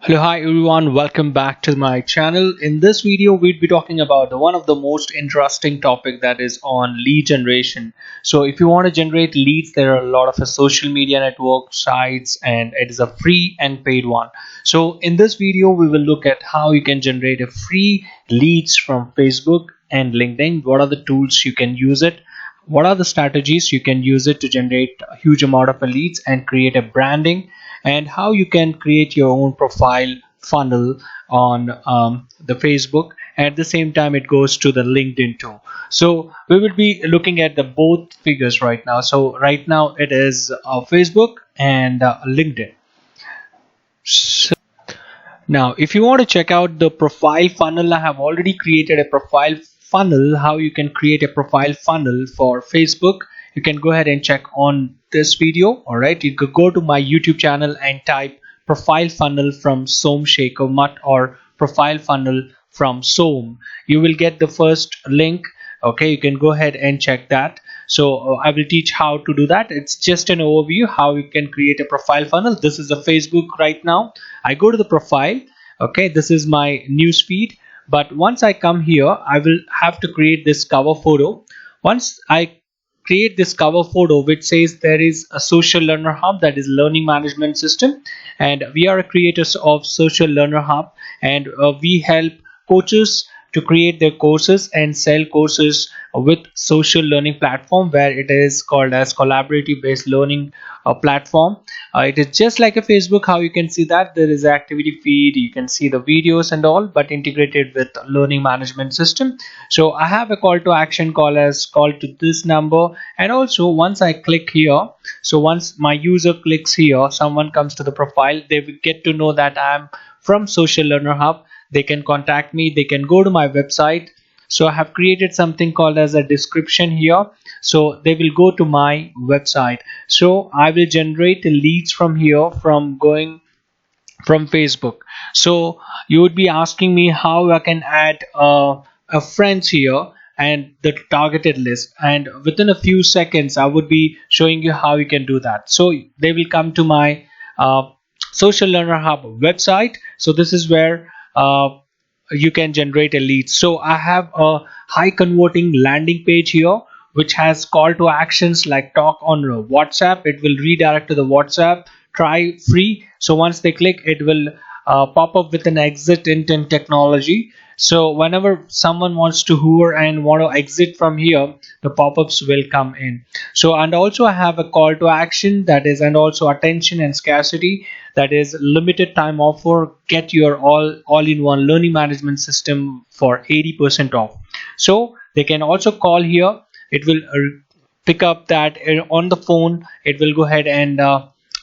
Hello, hi everyone, welcome back to my channel. In this video, we'll be talking about one of the most interesting topic, that is on lead generation. So if you want to generate leads, there are a lot of social media network sites and it is a free and paid one. So in this video, we will look at how you can generate a free leads from Facebook and LinkedIn. What are the tools you can use it? What are the strategies you can use it to generate a huge amount of leads and create a branding, and how you can create your own profile funnel on the Facebook. At the same time, it goes to the LinkedIn too. So we will be looking at the both figures right now. So right now it is Facebook and LinkedIn. So now, if you want to check out the profile funnel, I have already created a profile funnel. How you can create a profile funnel for Facebook, you can go ahead and check on this video. All right, you could go to my YouTube channel and type profile funnel from Som Shekhar Mutt or profile funnel from Som. You will get the first link. Okay, you can go ahead and check that. So I will teach how to do that. It's just an overview how you can create a profile funnel. This is a Facebook right now. I go to the profile. Okay, this is my news feed. But once I come here, I will have to create this cover photo. Once I create this cover photo which says there is a social learner hub, that is learning management system, and we are creators of social learner hub, and we help coaches to create their courses and sell courses with social learning platform, where it is called as collaborative based learning platform. It is just like a Facebook. How you can see that there is activity feed, you can see the videos and all, but integrated with learning management system. So I have a call to action, call as call to this number, and also once I click here, so once my user clicks here, someone comes to the profile, they will get to know that I am from social learner hub. They can contact me, they can go to my website. So I have created something called as a description here, so they will go to my website. So I will generate leads from here, from going from Facebook. So you would be asking me how I can add a friends here and the targeted list, and within a few seconds I would be showing you how you can do that. So they will come to my social learner hub website. So this is where you can generate a lead. So I have a high converting landing page here which has call to actions like talk on WhatsApp. It will redirect to the WhatsApp, try free. So once they click, it will pop up with an exit intent technology. So whenever someone wants to hover and want to exit from here, the pop-ups will come in. So, and also I have a call to action, that is, and also attention and scarcity, that is limited time offer, get your all-in-one learning management system for 80% off. So they can also call here. It will pick up that on the phone. It will go ahead and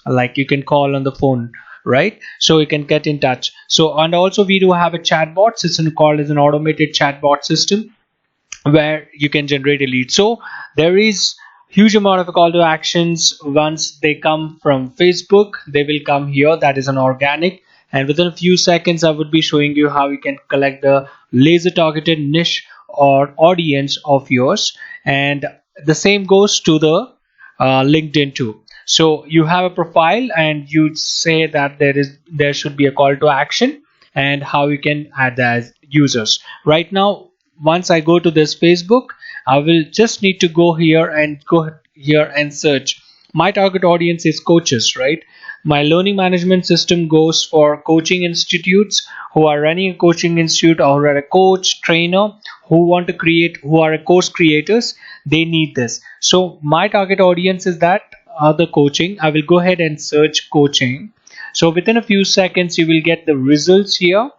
like you can call on the phone, right? So you can get in touch. So, and also we do have a chatbot system called as an automated chatbot system, where you can generate a lead. So there is huge amount of call to actions. Once they come from Facebook, they will come here, that is an organic, and within a few seconds I would be showing you how you can collect the laser targeted niche or audience of yours. And the same goes to the LinkedIn too. So you have a profile and you say that there should be a call to action, and how you can add that as users. Right now, once I go to this Facebook, I will just need to go here and search. My target audience is coaches, right? My learning management system goes for coaching institutes who are running a coaching institute, or are a coach trainer who want to create, who are a course creators. They need this. So my target audience is that other coaching. I will go ahead and search coaching. So within a few seconds you will get the results here.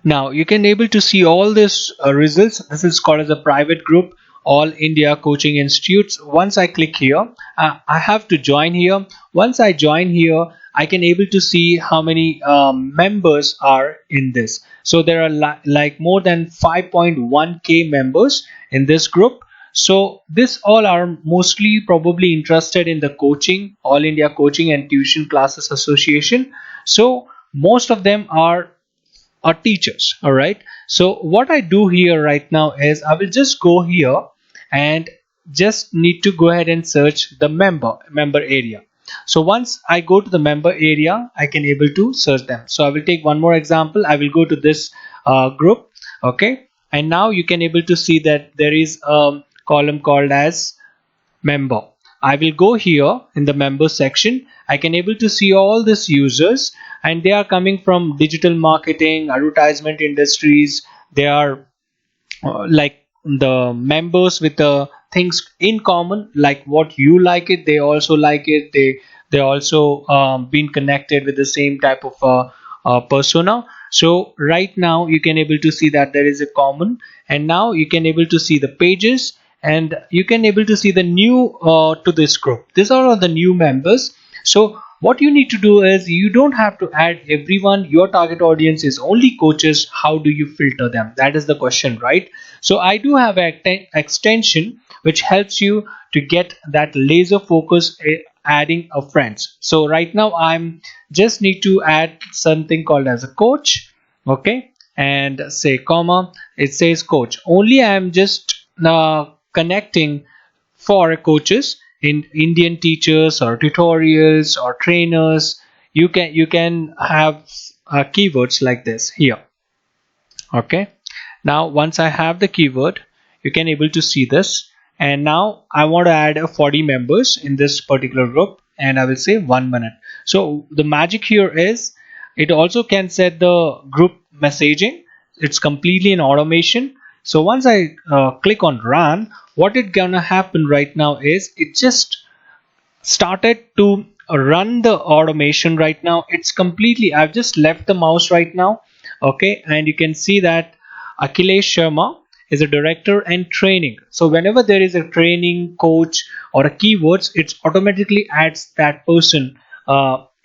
Now you can able to see all this results. This is called as a private group, All India Coaching Institutes. Once I click here, I have to join here. Once I join here, I can able to see how many members are in this. So there are like more than 5.1k members in this group. So this all are mostly probably interested in the coaching, All India Coaching and Tuition Classes Association. So most of them are teachers. All right, so what I do here right now is I will just go here and just need to go ahead and search the member area. So once I go to the member area, I can able to search them. So I will take one more example. I will go to this group. Okay, and now you can able to see that there is a column called as member. I will go here in the member section. I can able to see all these users, and they are coming from digital marketing, advertisement industries. They are like the members with the things in common, like what you like it, they also like it. They also been connected with the same type of persona. So right now you can able to see that there is a common, and now you can able to see the pages, and you can able to see the new to this group. These are all the new members. So what you need to do is, you don't have to add everyone. Your target audience is only coaches. How do you filter them? That is the question, right? So I do have an extension which helps you to get that laser focus adding of friends. So right now I'm just need to add something called as a coach. Okay, and say comma, it says coach only. I'm just connecting for coaches in Indian teachers or tutorials or trainers. You can have keywords like this here. Okay, now once I have the keyword, you can able to see this. And now I want to add 40 members in this particular group, and I will say 1 minute. So the magic here is, it also can set the group messaging. It's completely an automation. So once I click on run, what it gonna happen right now is, it just started to run the automation. Right now it's completely, I've just left the mouse right now. Okay, and you can see that Akhilesh Sharma is a director and training. So whenever there is a training coach or a keywords, it automatically adds that person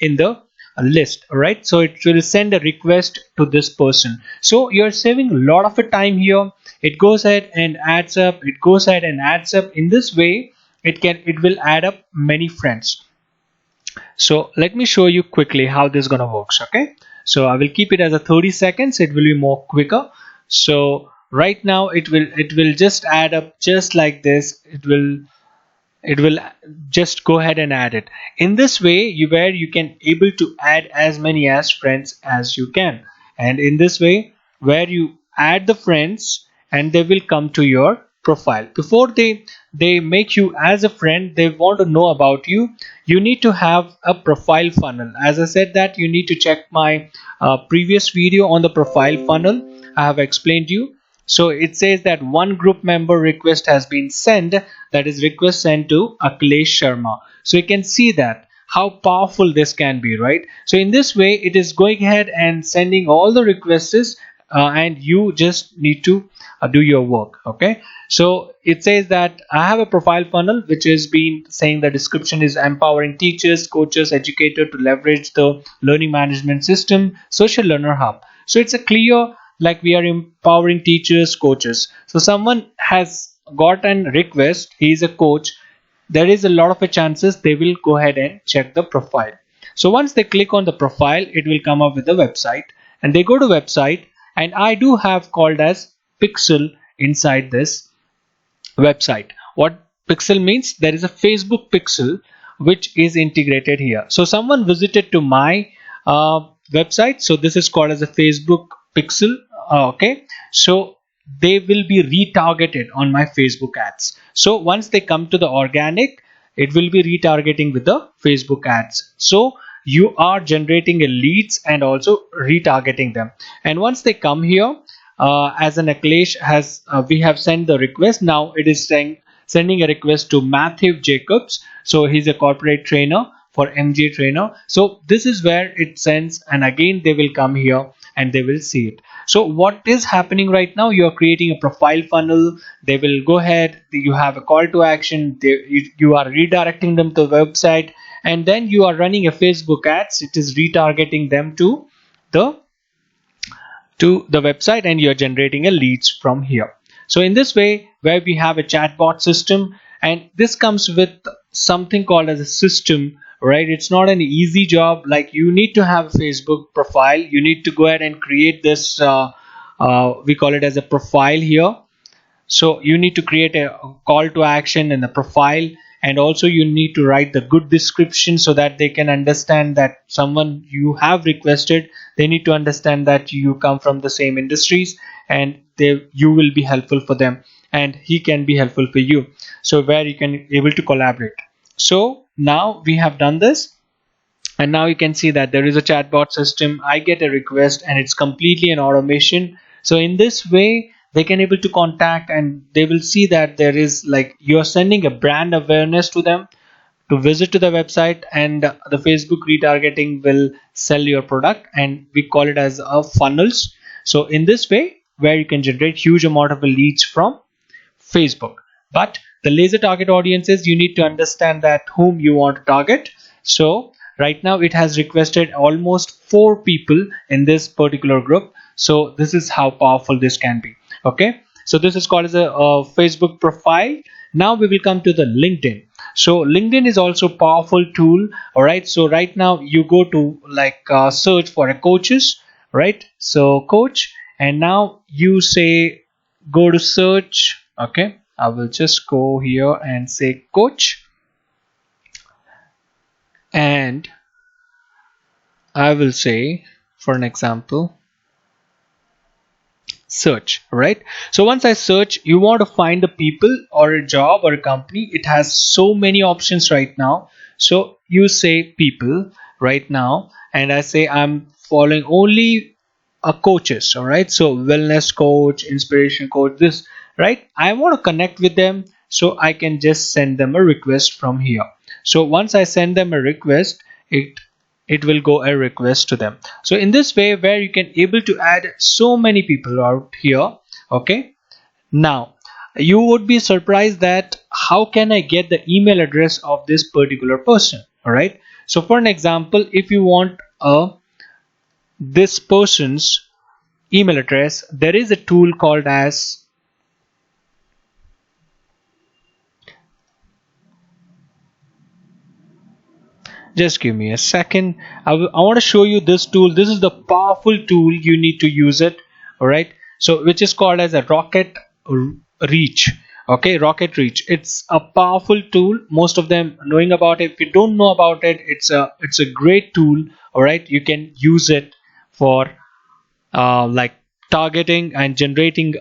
in the list. Right, so it will send a request to this person. So you're saving a lot of time here. It goes ahead and adds up, it goes ahead and adds up. In this way, it will add up many friends. So let me show you quickly how this is gonna works. Okay, so I will keep it as a 30 seconds. It will be more quicker. So right now it will just add up just like this. It will just go ahead and add it in this way, where you can able to add as many as friends as you can. And in this way, where you add the friends, and they will come to your profile. Before they make you as a friend, they want to know about you. You need to have a profile funnel. As I said, that you need to check my previous video on the profile funnel. I have explained you. So it says that one group member request has been sent, that is request sent to Akhilesh Sharma. So you can see that how powerful this can be, right? So in this way, it is going ahead and sending all the requests, and you just need to do your work. Okay, so it says that I have a profile funnel which is been saying the description is empowering teachers, coaches, educators to leverage the learning management system, social learner hub. So it's a clear, like we are empowering teachers, coaches. So someone has got an request, he is a coach, there is a lot of a chances they will go ahead and check the profile. So once they click on the profile, it will come up with the website, and they go to website, and I do have called as pixel inside this website. What pixel means, there is a Facebook pixel which is integrated here. So someone visited to my website, so this is called as a Facebook pixel. Okay, so they will be retargeted on my Facebook ads. So once they come to the organic, it will be retargeting with the Facebook ads. So you are generating a leads and also retargeting them. And once they come here, as an Akhilesh has we have sent the request. Now it is sending a request to Matthew Jacobs. So he's a corporate trainer for MJ Trainer. So this is where it sends, and again they will come here and they will see it. So what is happening right now, you are creating a profile funnel. They will go ahead, you have a call to action, you are redirecting them to the website, and then you are running a Facebook ads. It is retargeting them to the website, and you're generating a leads from here. So in this way, where we have a chatbot system, and this comes with something called as a system, right? It's not an easy job. Like, you need to have a Facebook profile, you need to go ahead and create this we call it as a profile here. So you need to create a call to action and a profile, and also you need to write the good description so that they can understand that someone you have requested, they need to understand that you come from the same industries, and you will be helpful for them and he can be helpful for you, so where you can able to collaborate. So now we have done this, and now you can see that there is a chatbot system. I get a request and it's completely an automation. So in this way they can able to contact, and they will see that there is like you're sending a brand awareness to them to visit to the website, and the Facebook retargeting will sell your product, and we call it as a funnels. So in this way where you can generate huge amount of leads from Facebook. But the laser target audiences, you need to understand that whom you want to target. So right now it has requested almost 4 people in this particular group. So this is how powerful this can be. Okay, so this is called as a Facebook profile. Now we will come to the LinkedIn. So LinkedIn is also a powerful tool. All right, so right now you go to like search for a coaches, right? So coach, and now you say go to search. Okay, I will just go here and say coach, and I will say for an example search, right? So once I search, you want to find the people or a job or a company, it has so many options right now. So you say people right now, and I say I'm following only coaches. All right, so wellness coach, inspiration coach, this, right? I want to connect with them, so I can just send them a request from here. So once I send them a request, it will go a request to them. So in this way where you can able to add so many people out here. Okay, now you would be surprised that how can I get the email address of this particular person. All right, so for an example, if you want this person's email address, there is a tool called as, just give me a second. I want to show you this tool. This is the powerful tool, you need to use it. All right, so which is called as a Rocket Reach. Okay, Rocket Reach, it's a powerful tool, most of them knowing about it. If you don't know about it, it's a great tool. All right, you can use it for like targeting and generating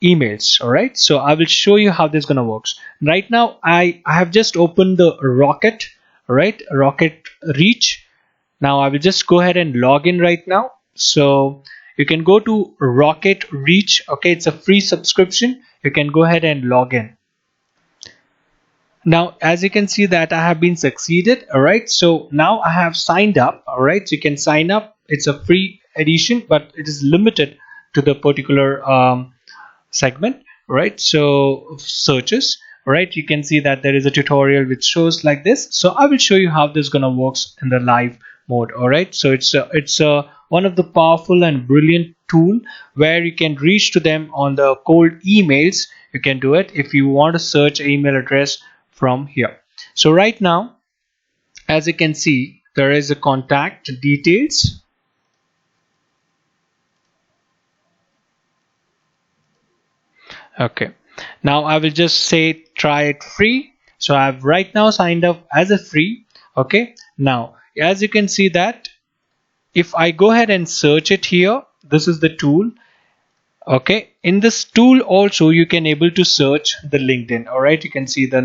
emails. All right, so I will show you how this gonna works. Right now I have just opened the Rocket, right, Rocket Reach. Now I will just go ahead and log in right now. So you can go to Rocket Reach. Okay, it's a free subscription. You can go ahead and log in. Now as you can see that I have been succeeded. All right, so now I have signed up. All right, so you can sign up. It's a free edition, but it is limited to the particular segment, right? So searches, right? You can see that there is a tutorial which shows like this. So I will show you how this gonna works in the live mode. All right, so it's one of the powerful and brilliant tool where you can reach to them on the cold emails. You can do it if you want to search email address from here. So right now as you can see, there is a contact details. Okay, now I will just say try it free. So I've right now signed up as a free. Okay, now as you can see that if I go ahead and search it here, this is the tool. Okay, in this tool also you can able to search the LinkedIn. All right, you can see the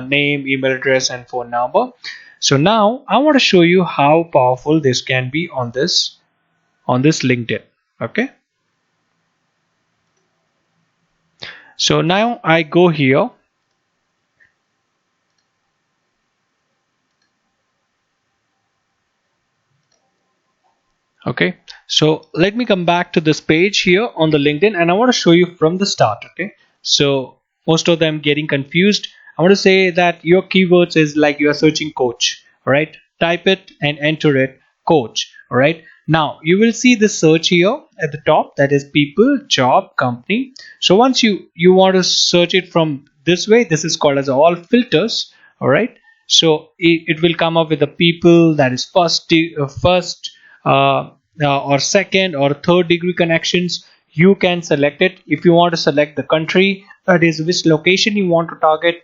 name, email address and phone number. So now I want to show you how powerful this can be on this LinkedIn. Okay, so now I go here. Okay, so let me come back to this page here on the LinkedIn, and I want to show you from the start. Okay, so most of them getting confused. I want to say that your keywords is like you are searching coach. All right, type it and enter it, coach. All right, now you will see the search here at the top, that is people, job, company. So once you want to search it from this way, this is called as all filters. All right, so it will come up with the people, that is first or second or third degree connections. You can select it. If you want to select the country, that is which location you want to target,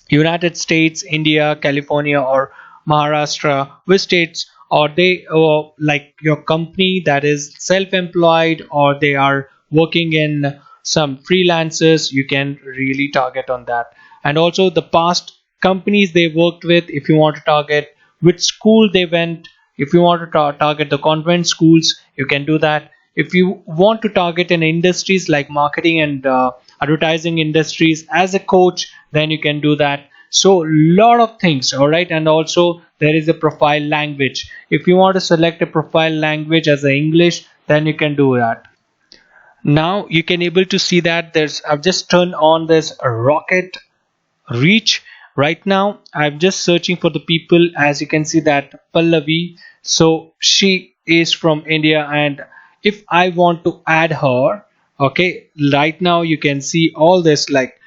United States, India, California, or Maharashtra, which states, or they, or like your company that is self-employed, or they are working in some freelancers, you can really target on that. And also the past companies they worked with, if you want to target which school they went, if you want to target the convent schools, you can do that. If you want to target in industries like marketing and advertising industries as a coach, then you can do that. So lot of things, all right. And also there is a profile language. If you want to select a profile language as a English, then you can do that. Now you can able to see that there's, I've just turned on this rocket reach. Right now I'm just searching for the people. As you can see that Pallavi, so she is from India, and if I want to add her, okay, right now you can see all this like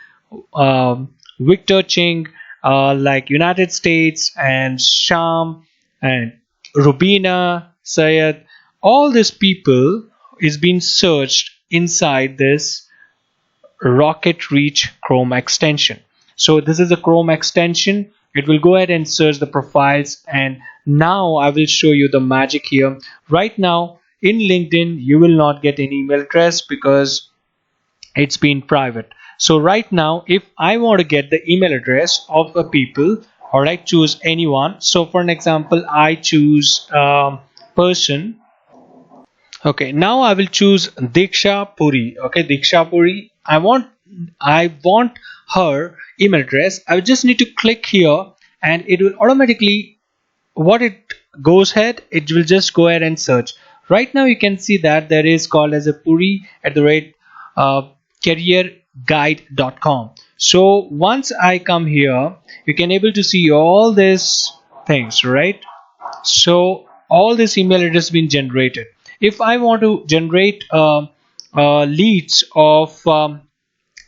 Victor Ching, like United States, and Sham, and Rubina Sayed. All these people is being searched inside this Rocket Reach Chrome extension. So this is a Chrome extension. It will go ahead and search the profiles, and now I will show you the magic here. Right now in LinkedIn you will not get an email address because it's been private. So right now if I want to get the email address of a people, or I choose anyone. So for an example I choose person. Okay, now I will choose Diksha Puri. Okay, Diksha Puri. I want her email address. I will just need to click here, and it will automatically, what it goes ahead, it will just go ahead and search. Right now you can see that there is called as a Puri at the rate uh, careerguide.com. So once I come here, you can able to see all these things, right? So all this email address been generated. If I want to generate leads of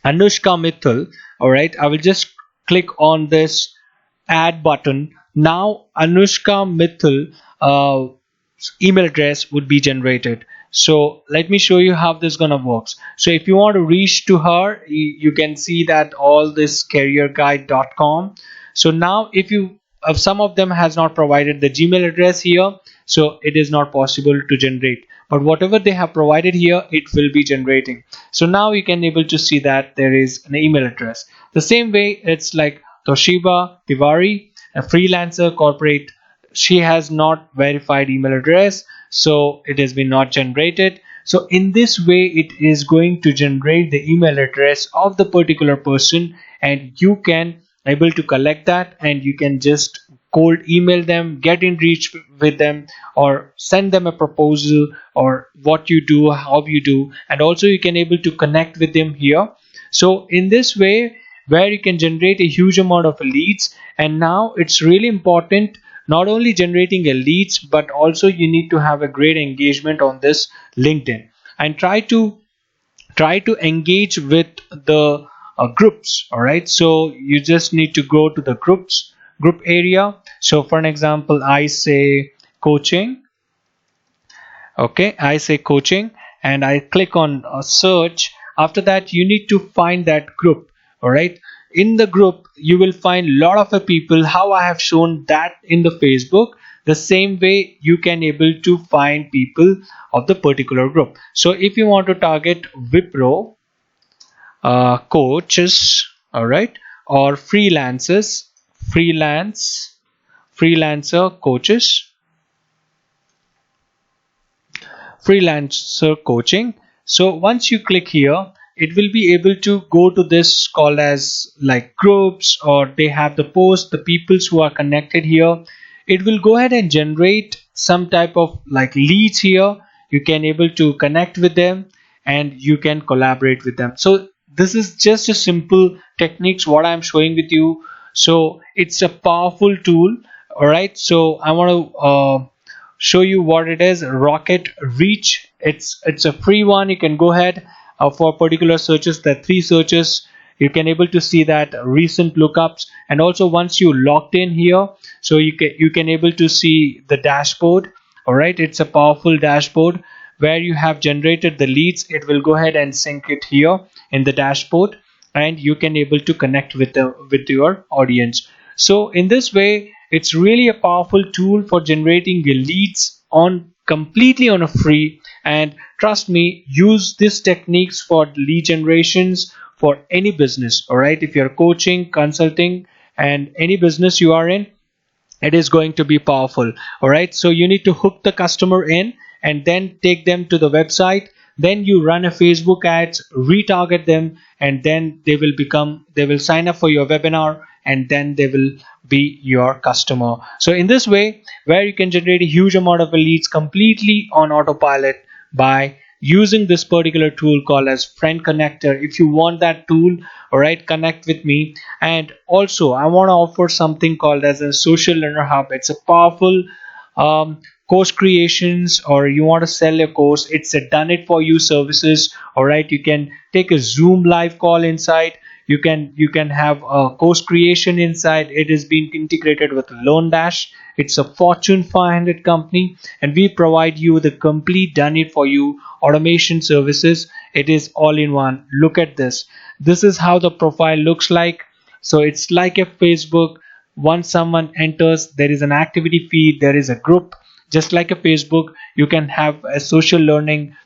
Anushka Mittal, all right, I will just click on this add button. Now Anushka Mittal email address would be generated. So let me show you how this gonna works. So if you want to reach to her, you can see that all this careerguide.com. So now if some of them has not provided the Gmail address here, so it is not possible to generate, but whatever they have provided here, it will be generating. So now you can able to see that there is an email address. The same way it's like Toshiba Tiwari, a freelancer corporate. She has not verified email address, so it has been not generated. So in this way it is going to generate the email address of the particular person, and you can able to collect that, and you can just cold email them, get in reach with them, or send them a proposal, or what you do, how you do, and also you can able to connect with them here. So in this way, where you can generate a huge amount of leads. And now it's really important, not only generating a leads, but also you need to have a great engagement on this LinkedIn, and try to engage with the groups. All right, so you just need to go to the group area. So for an example I say coaching. Okay, I say coaching, and I click on search. After that you need to find that group. All right, in the group you will find a lot of the people, how I have shown that in the Facebook. The same way you can able to find people of the particular group. So if you want to target Wipro coaches, all right, or freelancer coaches, freelancer coaching. So once you click here, it will be able to go to this called as like groups, or they have the post, the peoples who are connected here. It will go ahead and generate some type of like leads here. You can able to connect with them, and you can collaborate with them. So this is just a simple techniques what I'm showing with you. So it's a powerful tool. All right, so I want to show you what it is. Rocket Reach, it's a free one. You can go ahead for particular searches, the three searches, you can able to see that recent lookups. And also once you logged in here, so you can able to see the dashboard. All right, it's a powerful dashboard where you have generated the leads. It will go ahead and sync it here in the dashboard. and you can able to connect with your audience. So in this way, it's really a powerful tool for generating leads on completely on a free. And trust me, use these techniques for lead generations for any business. All right, if you're coaching, consulting, and any business you are in, it is going to be powerful. All right, so you need to hook the customer in and then take them to the website. Then you run a Facebook ads, retarget them, and then they will sign up for your webinar, and then they will be your customer. So in this way, where you can generate a huge amount of leads completely on autopilot by using this particular tool called as Friend Connector. If you want that tool, all right, connect with me. And also I want to offer something called as a Social Learner Hub. It's a powerful course creations, or you want to sell a course, it's a done it for you services. All right, you can take a Zoom live call inside. You can have a course creation inside. It is being integrated with LearnDash. It's a Fortune 500 company, and we provide you the complete done it for you automation services. It is all in one. Look at this. This is how the profile looks like. So it's like a Facebook. Once someone enters, there is an activity feed, there is a group. Just like a Facebook, you can have a social learning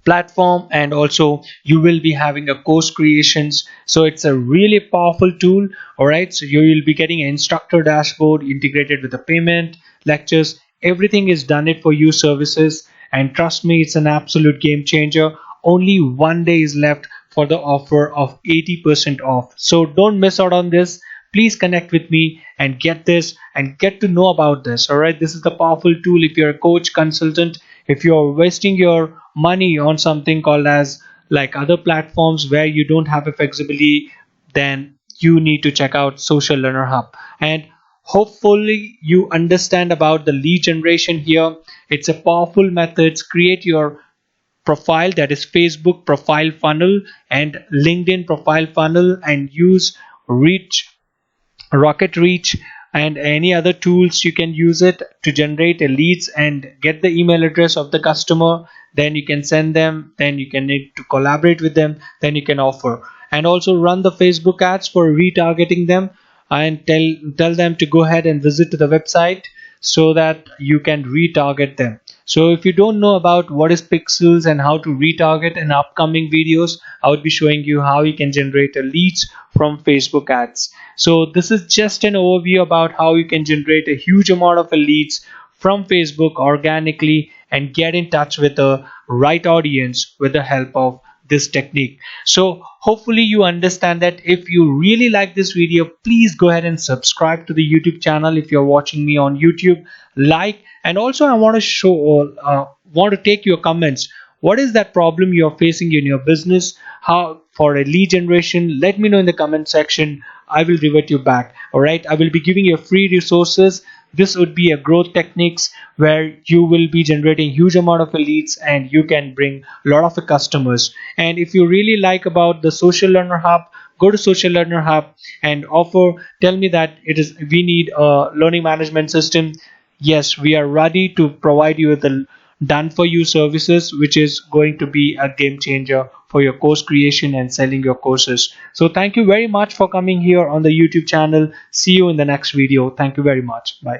platform, and also you will be having a course creations. So it's a really powerful tool. All right, so you will be getting an instructor dashboard integrated with the payment, lectures, everything is done it for you services. And trust me, it's an absolute game changer. Only one day is left for the offer of 80% off, so don't miss out on this. Please connect with me and get this and get to know about this. All right, this is the powerful tool. If you're a coach, consultant, if you're wasting your money on something called as like other platforms where you don't have a flexibility, then you need to check out Social Learner Hub. And hopefully you understand about the lead generation here. It's a powerful methods. Create your profile, that is Facebook profile funnel and LinkedIn profile funnel, and use reach Rocket Reach and any other tools. You can use it to generate a leads and get the email address of the customer. Then you can send them, then you can need to collaborate with them, then you can offer. And also run the Facebook ads for retargeting them, and tell them to go ahead and visit to the website so that you can retarget them. So if you don't know about what is pixels and how to retarget, in upcoming videos I would be showing you how you can generate a leads from Facebook ads. So this is just an overview about how you can generate a huge amount of leads from Facebook organically and get in touch with the right audience with the help of this technique. So hopefully you understand that. If you really like this video, please go ahead and subscribe to the YouTube channel if you're watching me on YouTube. Like, and also I want to want to take your comments. What is that problem you're facing in your business? How for a lead generation? Let me know in the comment section. I will revert you back. All right, I will be giving you free resources. This would be a growth techniques where you will be generating huge amount of leads and you can bring a lot of customers. And if you really like about the Social Learner Hub, go to Social Learner Hub and tell me that we need a learning management system. Yes, we are ready to provide you with the done for you services, which is going to be a game changer for your course creation and selling your courses. So thank you very much for coming here on the YouTube channel. See you in the next video. Thank you very much. Bye.